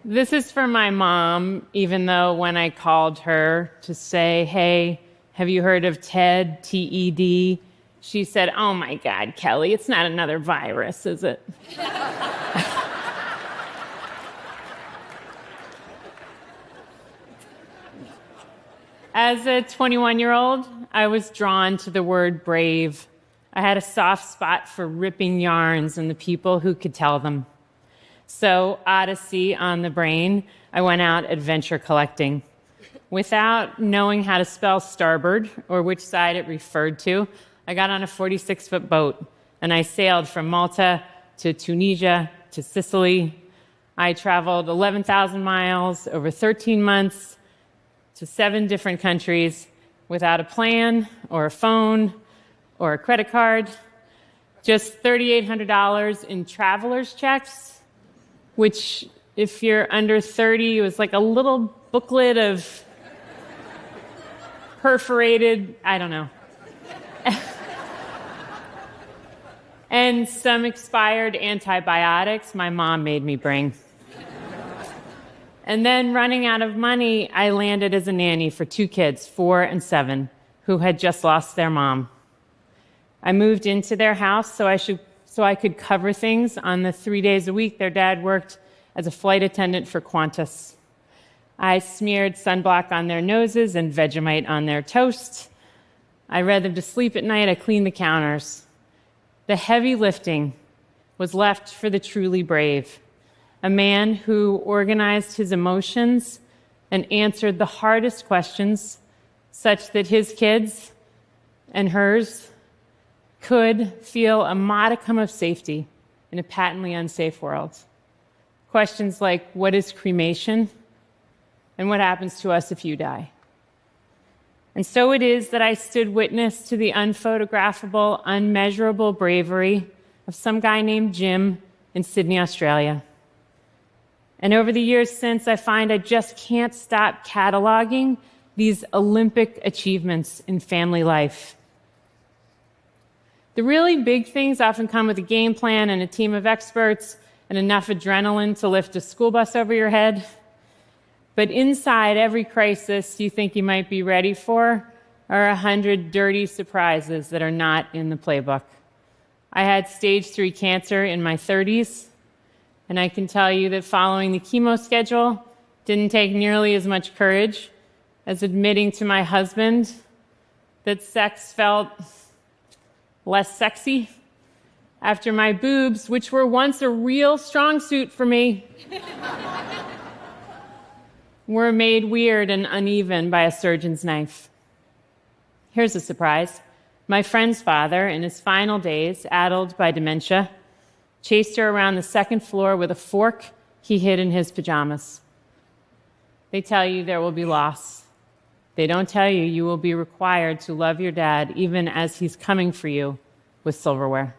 This is for my mom, even though when I called her to say, hey, have you heard of TED, T-E-D? She said, oh my God, Kelly, it's not another virus, is it? As a 21-year-old, I was drawn to the word brave. I had a soft spot for ripping yarns and the people who could tell them. So, Odyssey on the brain, I went out adventure collecting. Without knowing how to spell starboard or which side it referred to, I got on a 46-foot boat and I sailed from Malta to Tunisia to Sicily. I traveled 11,000 miles over 13 months to 7 different countries without a plan or a phone or a credit card, just $3,800 in traveler's checks, which, if you're under 30, was like a little booklet of perforated, I don't know, and some expired antibiotics my mom made me bring. And then, running out of money, I landed as a nanny for 2 kids, 4 and 7, who had just lost their mom. I moved into their house so I could cover things on the 3 days a week their dad worked as a flight attendant for Qantas. I smeared sunblock on their noses and Vegemite on their toast. I read them to sleep at night. I cleaned the counters. The heavy lifting was left for the truly brave, a man who organized his emotions and answered the hardest questions such that his kids and hers could feel a modicum of safety in a patently unsafe world. Questions like, what is cremation? And what happens to us if you die? And so it is that I stood witness to the unphotographable, unmeasurable bravery of some guy named Jim in Sydney, Australia. And over the years since, I find I just can't stop cataloging these Olympic achievements in family life. The really big things often come with a game plan and a team of experts and enough adrenaline to lift a school bus over your head. But inside every crisis you think you might be ready for are 100 dirty surprises that are not in the playbook. I had stage 3 cancer in my 30s, and I can tell you that following the chemo schedule didn't take nearly as much courage as admitting to my husband that sex felt less sexy after my boobs, which were once a real strong suit for me, were made weird and uneven by a surgeon's knife. Here's a surprise. My friend's father, in his final days, addled by dementia, chased her around the 2nd floor with a fork he hid in his pajamas. They tell you there will be loss. They don't tell you you will be required to love your dad even as he's coming for you with silverware.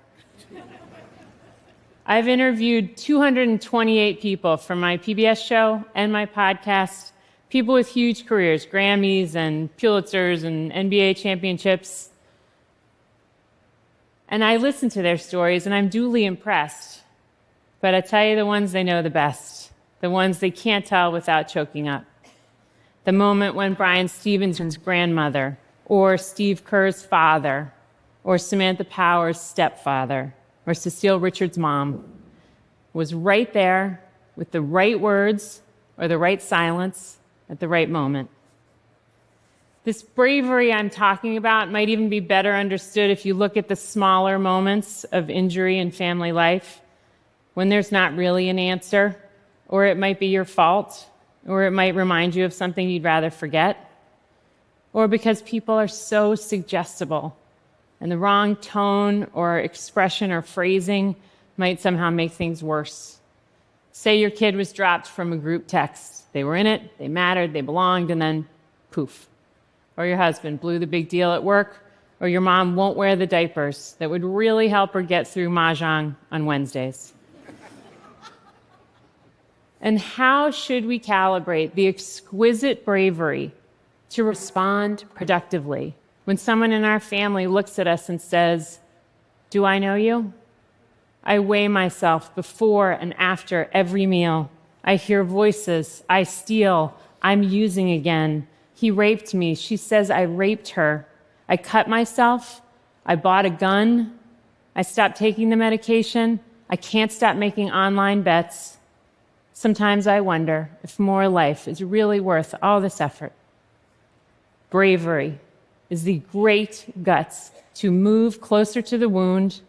I've interviewed 228 people from my PBS show and my podcast, people with huge careers, Grammys and Pulitzers and NBA championships. And I listen to their stories, and I'm duly impressed. But I tell you the ones they know the best, the ones they can't tell without choking up. The moment when Brian Stevenson's grandmother, or Steve Kerr's father, or Samantha Power's stepfather, or Cecile Richards' mom was right there with the right words or the right silence at the right moment. This bravery I'm talking about might even be better understood if you look at the smaller moments of injury in family life, when there's not really an answer, or it might be your fault, or it might remind you of something you'd rather forget, or because people are so suggestible, and the wrong tone or expression or phrasing might somehow make things worse. Say your kid was dropped from a group text. They were in it, they mattered, they belonged, and then poof. Or your husband blew the big deal at work, or your mom won't wear the diapers that would really help her get through Mahjong on Wednesdays. And how should we calibrate the exquisite bravery to respond productively when someone in our family looks at us and says, "Do I know you?" I weigh myself before and after every meal I hear voices. I steal. I'm using again. He raped me. She says I raped her. I cut myself. I bought a gun. I stopped taking the medication. I can't stop making online bets. Sometimes I wonder if more life is really worth all this effort. Bravery is the great guts to move closer to the wound,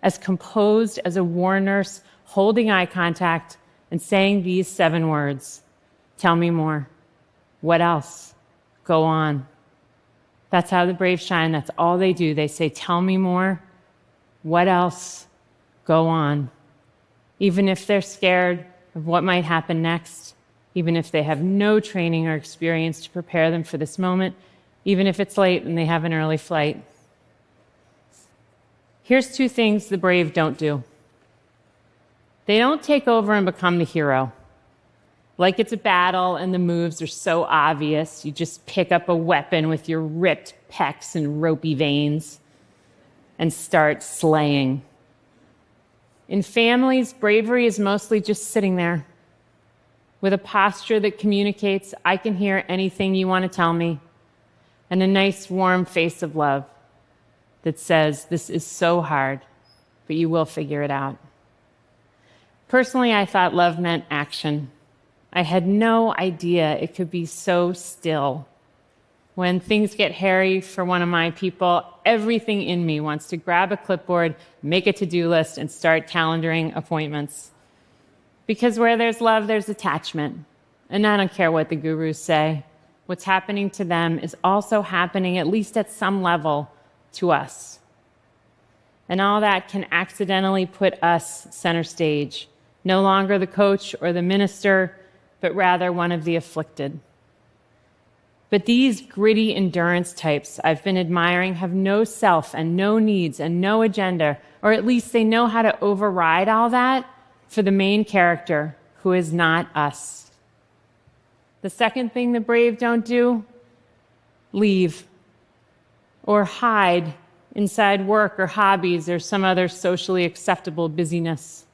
as composed as a war nurse holding eye contact and saying these 7 words: tell me more. What else? Go on. That's how the brave shine. That's all they do. They say, tell me more. What else? Go on. Even if they're scared of what might happen next, even if they have no training or experience to prepare them for this moment, even if it's late and they have an early flight. Here's 2 things the brave don't do. They don't take over and become the hero. Like it's a battle and the moves are so obvious, you just pick up a weapon with your ripped pecs and ropey veins and start slaying. In families, bravery is mostly just sitting there with a posture that communicates, I can hear anything you want to tell me, and a nice warm face of love that says, this is so hard, but you will figure it out. Personally, I thought love meant action. I had no idea it could be so still. When things get hairy for one of my people, everything in me wants to grab a clipboard, make a to-do list, and start calendaring appointments. Because where there's love, there's attachment. And I don't care what the gurus say. What's happening to them is also happening, at least at some level, to us. And all that can accidentally put us center stage, no longer the coach or the minister, but rather one of the afflicted. But these gritty endurance types I've been admiring have no self and no needs and no agenda, or at least they know how to override all that for the main character, who is not us. The second thing the brave don't do, leave or hide inside work or hobbies or some other socially acceptable busyness.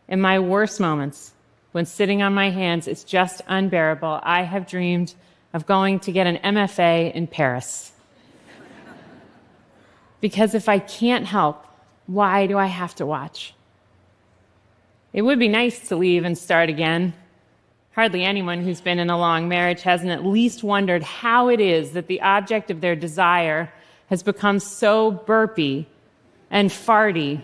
In my worst moments, when sitting on my hands is just unbearable, I have dreamed of going to get an MFA in Paris. Because if I can't help, why do I have to watch? It would be nice to leave and start again. Hardly anyone who's been in a long marriage hasn't at least wondered how it is that the object of their desire has become so burpy and farty,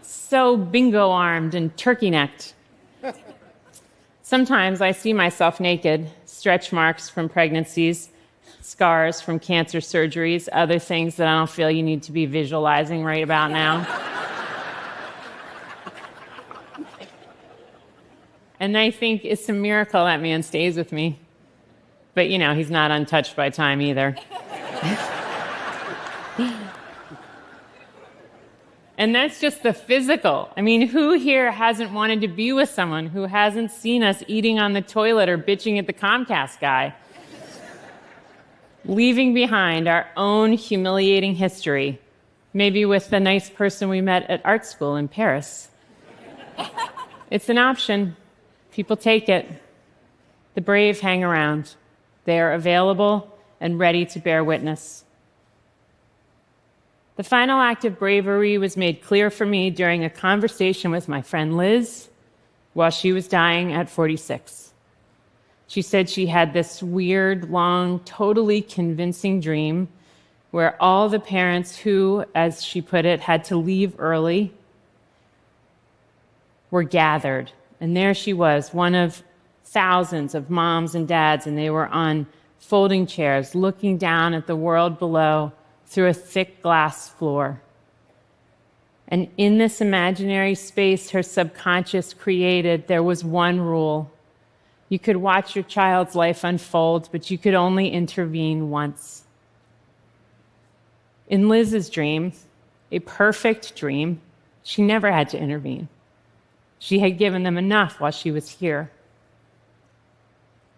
so bingo-armed and turkey-necked. Sometimes I see myself naked, stretch marks from pregnancies, scars from cancer surgeries, other things that I don't feel you need to be visualizing right about now. And I think it's a miracle that man stays with me. But, you know, he's not untouched by time either. And that's just the physical. I mean, who here hasn't wanted to be with someone who hasn't seen us eating on the toilet or bitching at the Comcast guy? Leaving behind our own humiliating history, maybe with the nice person we met at art school in Paris. It's an option. People take it. The brave hang around. They are available and ready to bear witness. The final act of bravery was made clear for me during a conversation with my friend Liz while she was dying at 46. She said she had this weird, long, totally convincing dream where all the parents who, as she put it, had to leave early were gathered. And there she was, one of thousands of moms and dads, and they were on folding chairs looking down at the world below through a thick glass floor. And in this imaginary space her subconscious created, there was one rule. You could watch your child's life unfold, but you could only intervene once. In Liz's dream, a perfect dream, she never had to intervene. She had given them enough while she was here.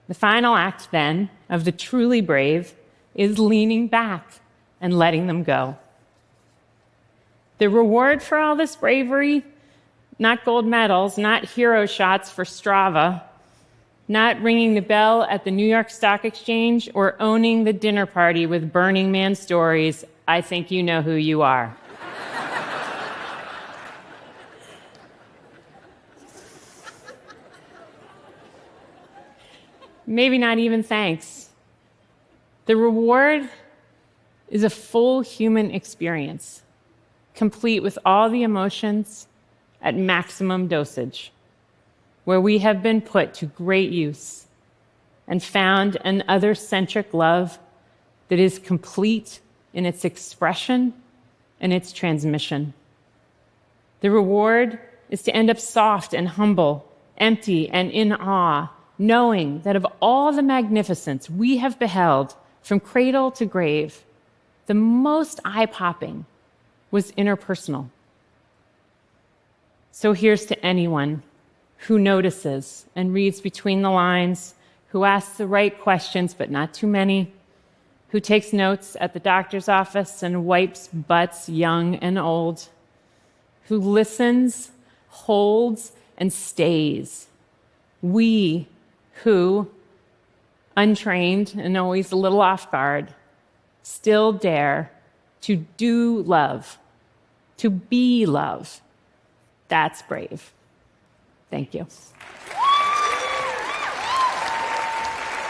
The final act, then, of the truly brave is leaning back and letting them go. The reward for all this bravery, Not gold medals, not hero shots for Strava, not ringing the bell at the New York Stock Exchange or owning the dinner party with Burning Man stories. I think you know who you are. Maybe not even thanks. The reward is a full human experience, complete with all the emotions at maximum dosage, where we have been put to great use and found an other-centric love that is complete in its expression and its transmission. The reward is to end up soft and humble, empty and in awe, knowing that of all the magnificence we have beheld from cradle to grave, the most eye-popping was interpersonal. So here's to anyone who notices and reads between the lines, who asks the right questions, but not too many, who takes notes at the doctor's office and wipes butts young and old, who listens, holds, and stays. We who, untrained and always a little off guard, still dare to do love, to be love. That's brave. Thank you.